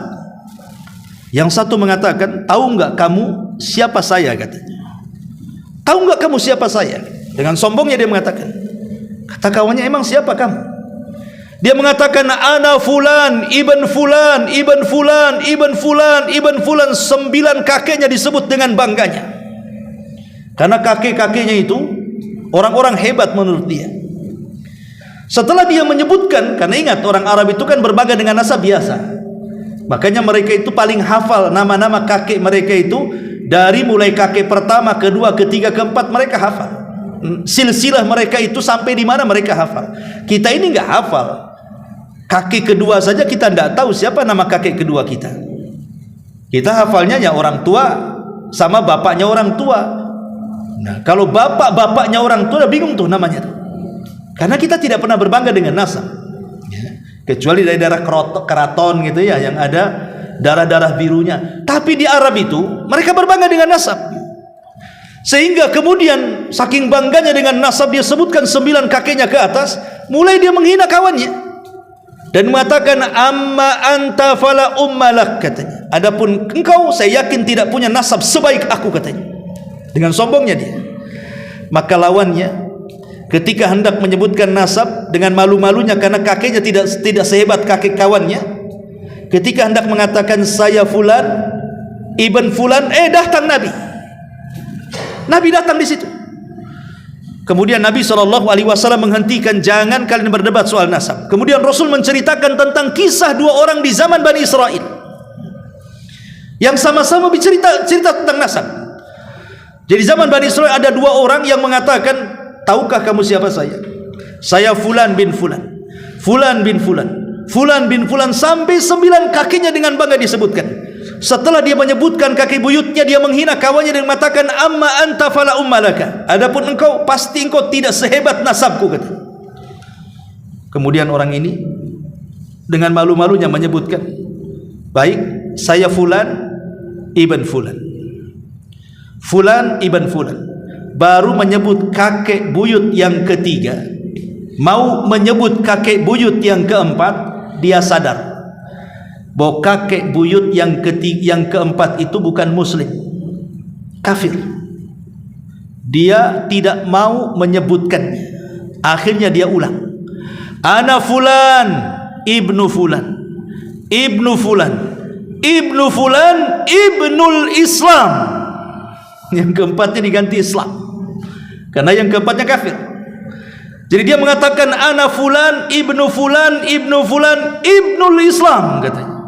Yang satu mengatakan, tahu nggak kamu siapa saya, katanya. Tahu nggak kamu siapa saya? Dengan sombongnya dia mengatakan. Kata kawannya, emang siapa kamu? Dia mengatakan, ana fulan, ibn fulan, ibn fulan, ibn fulan, ibn fulan. 9 kakeknya disebut dengan bangganya. Karena kakek-kakeknya itu orang-orang hebat menurut dia. Setelah dia menyebutkan, karena ingat orang Arab itu kan berbangga dengan nasab biasa, makanya mereka itu paling hafal nama-nama kakek mereka itu. Dari mulai kakek pertama, kedua, ketiga, keempat, mereka hafal. Silsilah mereka itu sampai di mana mereka hafal. Kita ini nggak hafal. Kakek kedua saja kita tidak tahu siapa nama kakek kedua kita. Kita hafalnya ya orang tua sama bapaknya orang tua. Nah, kalau bapak-bapaknya orang tua udah bingung tuh namanya tuh. Karena kita tidak pernah berbangga dengan nasab. Kecuali dari daerah keraton gitu ya, yang ada darah-darah birunya. Tapi di Arab itu mereka berbangga dengan nasab. Sehingga kemudian saking bangganya dengan nasab, dia sebutkan 9 kakeknya ke atas, mulai dia menghina kawannya dan mengatakan, amma anta fala ummalak, katanya. Adapun engkau, saya yakin tidak punya nasab sebaik aku, katanya. Dengan sombongnya dia. Maka lawannya ketika hendak menyebutkan nasab dengan malu-malunya karena kakeknya tidak sehebat kakek kawannya, ketika hendak mengatakan saya fulan ibn fulan, datang Nabi datang di situ. Kemudian Nabi SAW menghentikan, jangan kalian berdebat soal nasab. Kemudian Rasul menceritakan tentang kisah 2 orang di zaman Bani Israel yang sama-sama cerita tentang nasab. Jadi zaman Bani Israil ada dua orang yang mengatakan, tahukah kamu siapa saya? Saya Fulan bin Fulan, Fulan bin Fulan, Fulan bin Fulan, sampai 9 kakinya dengan bangga disebutkan. Setelah dia menyebutkan kaki buyutnya, dia menghina kawannya dan mengatakan, amma anta fala ummalaka, adapun engkau pasti engkau tidak sehebat nasabku, kata. Kemudian orang ini dengan malu-malunya menyebutkan, baik, saya Fulan ibn Fulan, Fulan ibn Fulan. Baru menyebut kakek buyut yang ketiga, mau menyebut kakek buyut yang keempat, dia sadar bahwa kakek buyut yang keempat itu bukan muslim, kafir. Dia tidak mau menyebutkannya. Akhirnya dia ulang, ana Fulan ibnu Fulan, ibnu Fulan, ibnu Fulan, ibnul Islam. Yang keempatnya diganti Islam, karena yang keempatnya kafir. Jadi dia mengatakan, ana Fulan ibnu Fulan, ibnu Fulan, ibnul Islam, katanya.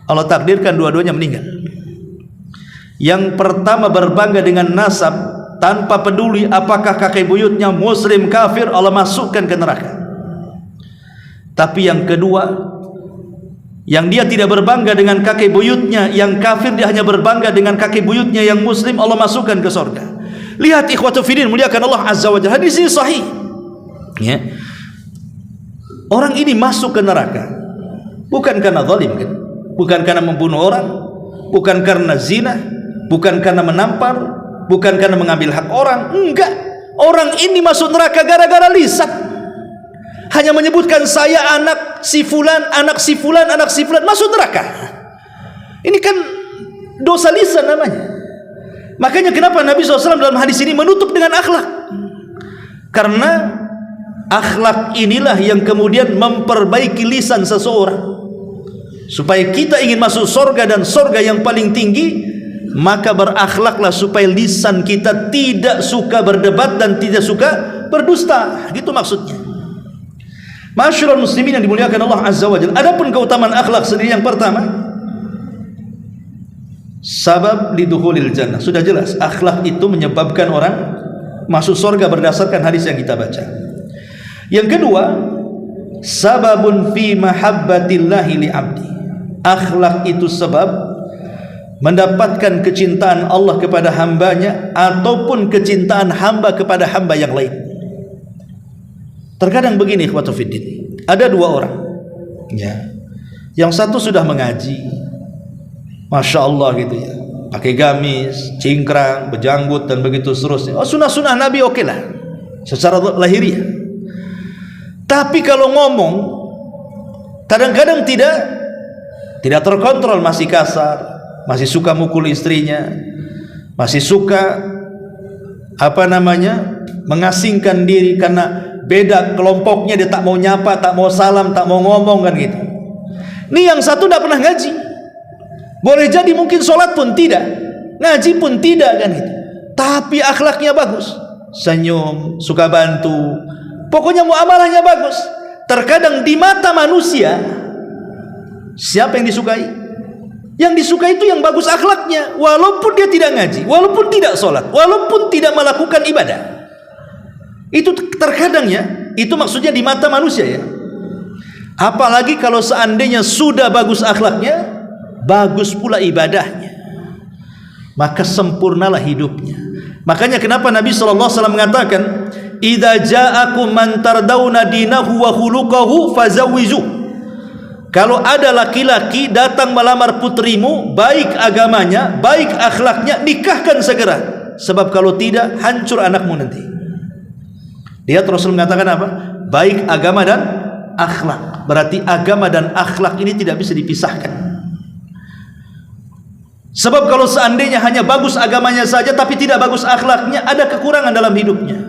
Allah takdirkan dua-duanya meninggal. Yang pertama berbangga dengan nasab tanpa peduli apakah kakek buyutnya muslim kafir, Allah masukkan ke neraka. Tapi yang kedua, yang dia tidak berbangga dengan kakek buyutnya yang kafir, dia hanya berbangga dengan kakek buyutnya yang muslim, Allah masukkan ke surga. Lihat ikhwatu fiddin, muliakan Allah azza wa jalla, hadis ini sahih ya. Orang ini masuk ke neraka bukan karena zalim, kan? Bukan karena membunuh orang, bukan karena zina, bukan karena menampar, bukan karena mengambil hak orang, enggak. Orang ini masuk neraka gara-gara lisan. Hanya menyebutkan saya anak si Fulan, anak si Fulan, anak si Fulan, masuk neraka. Ini kan dosa lisan namanya. Makanya kenapa Nabi SAW dalam hadis ini menutup dengan akhlak? Karena akhlak inilah yang kemudian memperbaiki lisan seseorang. Supaya kita ingin masuk surga, dan surga yang paling tinggi, maka berakhlaklah supaya lisan kita tidak suka berdebat dan tidak suka berdusta. Gitu maksudnya. Masyarul muslimin yang dimuliakan Allah azza wa jalla. Adapun keutamaan akhlak sendiri, yang pertama, sabab lidukhulil jannah. Sudah jelas, akhlak itu menyebabkan orang masuk surga berdasarkan hadis yang kita baca. Yang kedua, sababun fi mahabbatillahi li abdi. Akhlak itu sebab mendapatkan kecintaan Allah kepada hambanya, ataupun kecintaan hamba kepada hamba yang lain. Terkadang begini ikhwatu fiddin, ada dua orang ya, yang satu sudah mengaji, masya Allah gitu ya, pakai gamis, cingkrang, berjanggut dan begitu seterusnya. Oh, sunnah-sunnah Nabi oke lah secara lahiriah. Tapi kalau ngomong kadang-kadang tidak terkontrol, masih kasar, masih suka mukul istrinya, masih suka mengasingkan diri karena beda kelompoknya, dia tak mau nyapa, tak mau salam, tak mau ngomong, kan gitu. Ini yang satu tidak pernah ngaji. Boleh jadi mungkin sholat pun tidak, ngaji pun tidak, kan gitu. Tapi akhlaknya bagus, senyum, suka bantu, pokoknya muamalahnya bagus. Terkadang di mata manusia, siapa yang disukai? Yang disukai itu yang bagus akhlaknya, walaupun dia tidak ngaji, walaupun tidak sholat, walaupun tidak melakukan ibadah. Itu terkadang ya, itu maksudnya di mata manusia ya. Apalagi kalau seandainya sudah bagus akhlaknya, bagus pula ibadahnya, maka sempurnalah hidupnya. Makanya kenapa Nabi SAW mengatakan, idza ja'akum man tardawna dinahu wa khuluquhu fazawwijuh. Kalau ada laki-laki datang melamar putrimu, baik agamanya, baik akhlaknya, nikahkan segera. Sebab kalau tidak, hancur anakmu nanti. Dia Rasul mengatakan apa? Baik agama dan akhlak. Berarti agama dan akhlak ini tidak bisa dipisahkan. Sebab kalau seandainya hanya bagus agamanya saja tapi tidak bagus akhlaknya, ada kekurangan dalam hidupnya.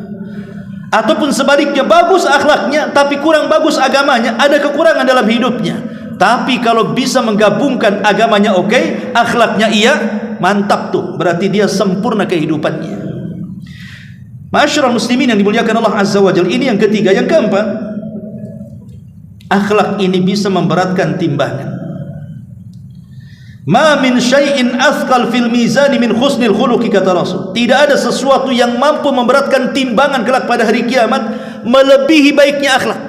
Ataupun sebaliknya, bagus akhlaknya tapi kurang bagus agamanya, ada kekurangan dalam hidupnya. Tapi kalau bisa menggabungkan agamanya oke, akhlaknya iya, mantap tuh. Berarti dia sempurna kehidupannya. Masyarul muslimin yang dimuliakan Allah azza wa jalla. Ini yang ketiga. Yang keempat, akhlak ini bisa memberatkan timbangan. Ma min syai'in athqal fil mizani min husnil khuluqi, kata Rasul. Tidak ada sesuatu yang mampu memberatkan timbangan kelak pada hari kiamat melebihi baiknya akhlak.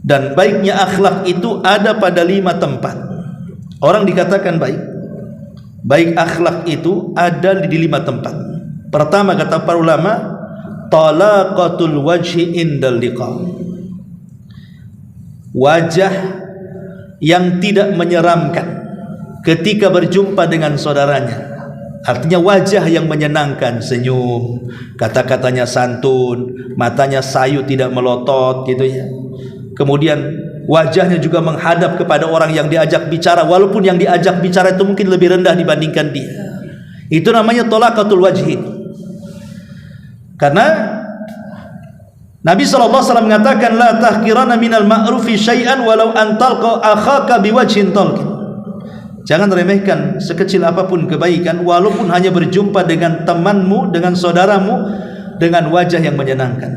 Dan baiknya akhlak itu ada pada 5 tempat. Orang dikatakan baik akhlak itu ada di 5 tempat. Pertama, kata para ulama, talaqatul wajhi indal liqa. Wajah yang tidak menyeramkan ketika berjumpa dengan saudaranya. Artinya wajah yang menyenangkan, senyum, kata-katanya santun, matanya sayu tidak melotot gitu ya. Kemudian wajahnya juga menghadap kepada orang yang diajak bicara, walaupun yang diajak bicara itu mungkin lebih rendah dibandingkan dia. Itu namanya talaqatul wajhi. Karena Nabi SAW mengatakan, la tahkirana minal ma'rufi syai'an walau antalqa akhaka biwajhin talqin. Jangan remehkan sekecil apapun kebaikan, walaupun hanya berjumpa dengan temanmu, dengan saudaramu, dengan wajah yang menyenangkan.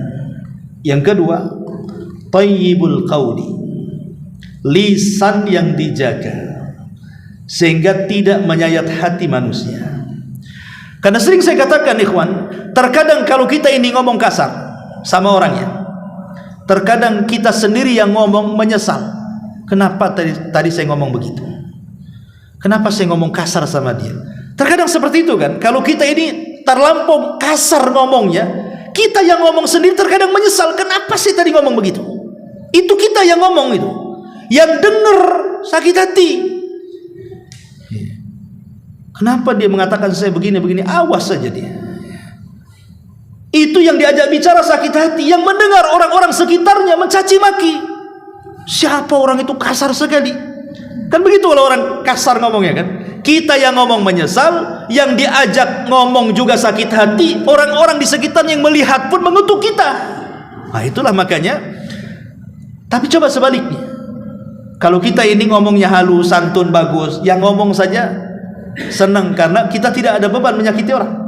Yang kedua, thayyibul qawli, lisan yang dijaga sehingga tidak menyayat hati manusia. Karena sering saya katakan, ikhwan, terkadang kalau kita ini ngomong kasar sama orangnya, terkadang kita sendiri yang ngomong menyesal. Kenapa tadi saya ngomong begitu? Kenapa saya ngomong kasar sama dia? Terkadang seperti itu kan. Kalau kita ini terlampau kasar ngomongnya, kita yang ngomong sendiri terkadang menyesal. Kenapa sih tadi ngomong begitu? Itu kita yang ngomong itu. Yang dengar sakit hati. Kenapa dia mengatakan saya begini-begini? Awas saja dia. Itu yang diajak bicara sakit hati, yang mendengar orang-orang sekitarnya mencaci maki. Siapa orang itu kasar sekali? Kan begitu kalau orang kasar ngomongnya kan. Kita yang ngomong menyesal, yang diajak ngomong juga sakit hati, orang-orang di sekitarnya yang melihat pun mengutuk kita. Nah itulah makanya. Tapi coba sebaliknya, kalau kita ini ngomongnya halus, santun, bagus, yang ngomong saja senang karena kita tidak ada beban menyakiti orang.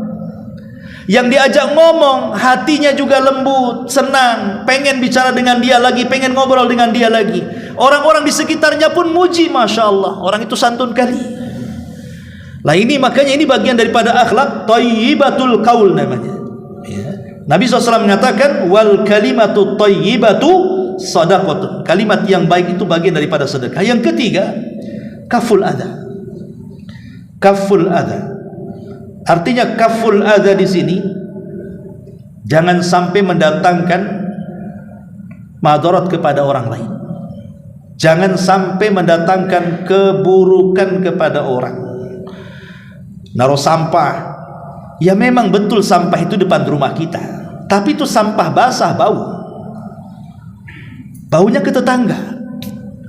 Yang diajak ngomong hatinya juga lembut, senang, pengen bicara dengan dia lagi, pengen ngobrol dengan dia lagi. Orang-orang di sekitarnya pun muji, Masya Allah, orang itu santun kali. Lah ini makanya ini bagian daripada akhlak thayyibatul qaul namanya ya. Nabi SAW mengatakan wal kalimatu thayyibatu shadaqatun. Kalimat yang baik itu bagian daripada sedekah. Yang ketiga, kaful adha. Kaful adha. Artinya kaful adha di sini jangan sampai mendatangkan madarat kepada orang lain. Jangan sampai mendatangkan keburukan kepada orang. Naruh sampah, ya memang betul sampah itu depan rumah kita, tapi itu sampah basah, baunya ke tetangga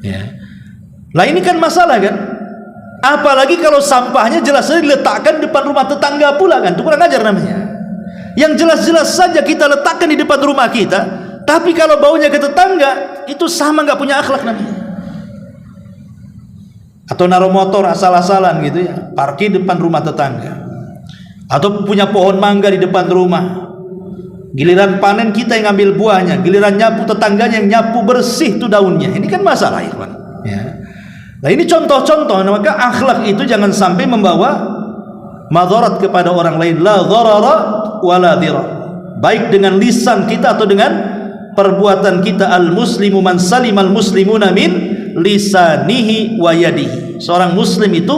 ya. Lah ini kan masalah kan. Apalagi kalau sampahnya jelas-jelas diletakkan depan rumah tetangga pula kan, itu kurang ajar namanya. Yang jelas-jelas saja kita letakkan di depan rumah kita, tapi kalau baunya ke tetangga, itu sama nggak punya akhlak namanya. Atau naruh motor asal-asalan gitu ya, parkir depan rumah tetangga. Atau punya pohon mangga di depan rumah, giliran panen kita yang ngambil buahnya, giliran nyapu tetangganya yang nyapu bersih tuh daunnya. Ini kan masalah ya, Pak. Ya. Nah ini contoh-contoh, maka akhlak itu jangan sampai membawa madarat kepada orang lain. La dharara wala dhirar. Baik dengan lisan kita atau dengan perbuatan kita. Al muslimu man salimal muslimuna min lisanihi wa yadihi. Seorang muslim itu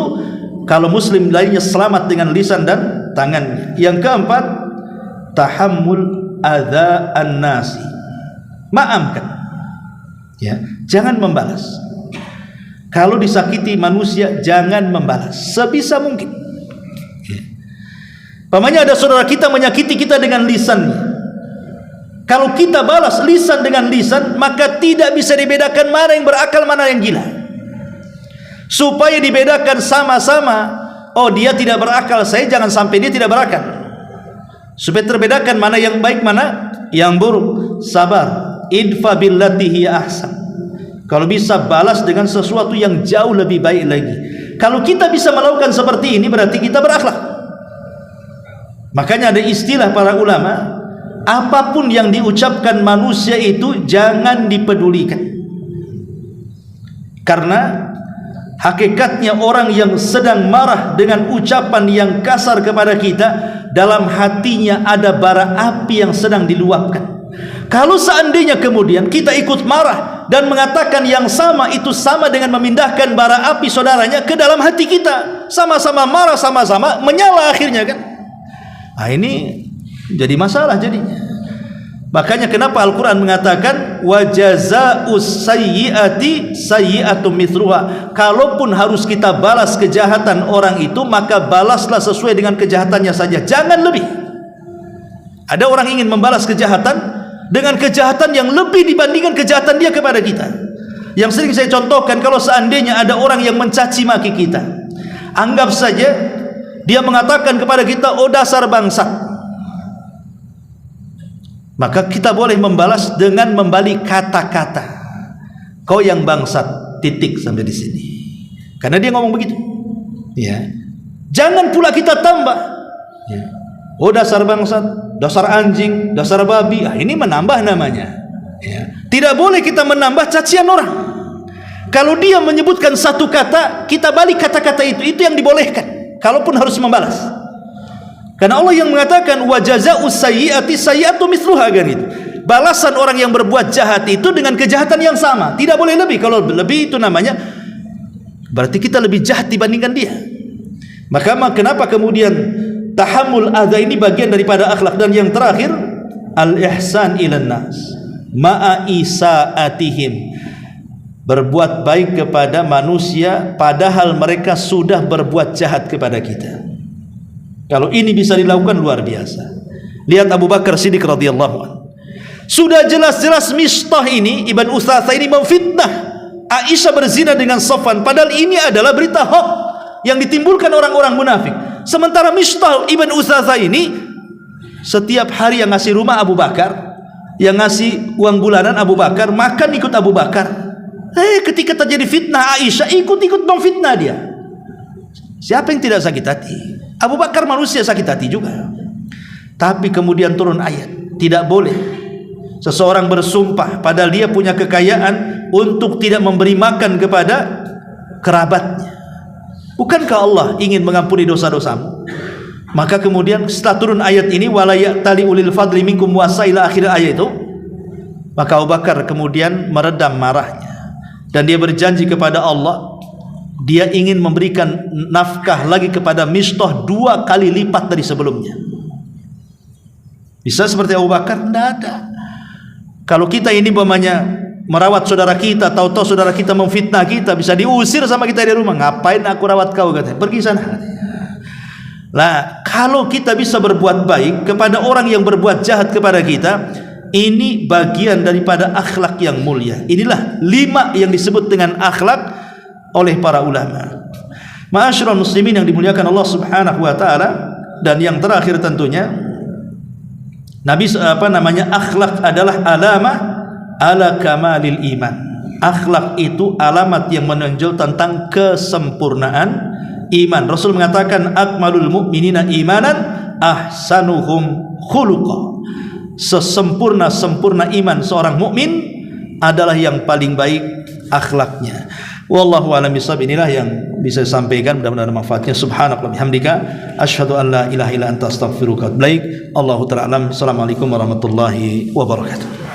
kalau muslim lainnya selamat dengan lisan dan tangannya. Yang keempat, tahammul adza an-nasi. Maafkan. Ya, jangan membalas. Kalau disakiti manusia jangan membalas sebisa mungkin. Pamannya ada saudara kita menyakiti kita dengan lisannya. Kalau kita balas lisan dengan lisan, maka tidak bisa dibedakan mana yang berakal mana yang gila. Supaya dibedakan sama-sama, oh dia tidak berakal, saya jangan sampai dia tidak berakal. Supaya terbedakan mana yang baik mana yang buruk. Sabar, idfa billati hiya ahsan. Kalau bisa balas dengan sesuatu yang jauh lebih baik lagi. Kalau kita bisa melakukan seperti ini berarti kita berakhlak. Makanya ada istilah para ulama, apapun yang diucapkan manusia itu jangan dipedulikan. Karena Hakikatnya orang yang sedang marah dengan ucapan yang kasar kepada kita, dalam hatinya ada bara api yang sedang diluapkan. Kalau seandainya kemudian kita ikut marah dan mengatakan yang sama, itu sama dengan memindahkan bara api saudaranya ke dalam hati kita. Sama-sama marah, sama-sama menyala akhirnya kan. Nah, ini jadi masalah jadinya. Makanya kenapa Al-Quran mengatakan wa jazaa'us sayyi'ati sayyi'atum mithluha. Kalaupun harus kita balas kejahatan orang itu, maka balaslah sesuai dengan kejahatannya saja, jangan lebih. Ada orang ingin membalas kejahatan dengan kejahatan yang lebih dibandingkan kejahatan dia kepada kita. Yang sering saya contohkan, kalau seandainya ada orang yang mencaci maki kita, anggap saja dia mengatakan kepada kita, oh dasar bangsat, maka kita boleh membalas dengan membalik kata-kata, kau yang bangsat, titik sampai di sini. Karena dia ngomong begitu. Ya. Jangan pula kita tambah. Ya. Oh dasar bangsat, dasar anjing, dasar babi. Ah, ini menambah namanya. Ya. Tidak boleh kita menambah cacian orang. Kalau dia menyebutkan satu kata, kita balik kata-kata itu yang dibolehkan. Kalaupun harus membalas. Karena Allah yang mengatakan wa jazaa'us sayyi'ati sayyi'atu mithluha, kan itu. Balasan orang yang berbuat jahat itu dengan kejahatan yang sama, tidak boleh lebih. Kalau lebih itu namanya berarti kita lebih jahat dibandingkan dia. Maka kenapa kemudian tahammul adza ini bagian daripada akhlak. Dan yang terakhir, al-ihsan ilan nas ma'a isaatihim, berbuat baik kepada manusia padahal mereka sudah berbuat jahat kepada kita. Kalau ini bisa dilakukan, luar biasa. Lihat Abu Bakar Siddiq radhiyallahu anhu. Sudah jelas-jelas Mistah ini, Ibn Utsatha ini memfitnah Aisyah berzina dengan Safwan, padahal ini adalah berita hoax yang ditimbulkan orang-orang munafik. Sementara Mistah Ibn Utsatha ini setiap hari yang ngasih rumah Abu Bakar, yang ngasih uang bulanan Abu Bakar, makan ikut Abu Bakar. Ketika terjadi fitnah Aisyah, ikut-ikut memfitnah dia. Siapa yang tidak sakit hati? Abu Bakar manusia sakit hati juga. Tapi kemudian turun ayat, tidak boleh seseorang bersumpah padahal dia punya kekayaan untuk tidak memberi makan kepada kerabatnya. Bukankah Allah ingin mengampuni dosa-dosamu? Maka kemudian setelah turun ayat ini, wala ya'tali ulil fadli minkum wasaila, akhir ayat itu, maka Abu Bakar kemudian meredam marahnya dan dia berjanji kepada Allah, dia ingin memberikan nafkah lagi kepada Mistah 2 kali lipat dari sebelumnya. Bisa seperti Abu Bakar? Tidak ada. Kalau kita ini umpamanya merawat saudara kita, tahu-tahu saudara kita memfitnah kita, bisa diusir sama kita dari rumah. Ngapain aku rawat kau, katanya, pergi sana. Lah, kalau kita bisa berbuat baik kepada orang yang berbuat jahat kepada kita, ini bagian daripada akhlak yang mulia. Inilah 5 yang disebut dengan akhlak oleh para ulama. Ma'asyiral muslimin yang dimuliakan Allah Subhanahu wa taala. Dan yang terakhir tentunya, akhlak adalah alamah ala kamalil iman. Akhlak itu alamat yang menunjuk tentang kesempurnaan iman. Rasul mengatakan akmalul mu'minina imanan ahsanuhum khuluqa. Sesempurna iman seorang mukmin adalah yang paling baik akhlaknya. Wallahu a'lam bishawab. Inilah yang bisa saya sampaikan, mudah-mudahan manfaatnya. Subhanallah bihamdika asyhadu an la ilaha illa anta astaghfiruka wa atubu ilaik. Allahu ta'ala alam. Assalamualaikum warahmatullahi wabarakatuh.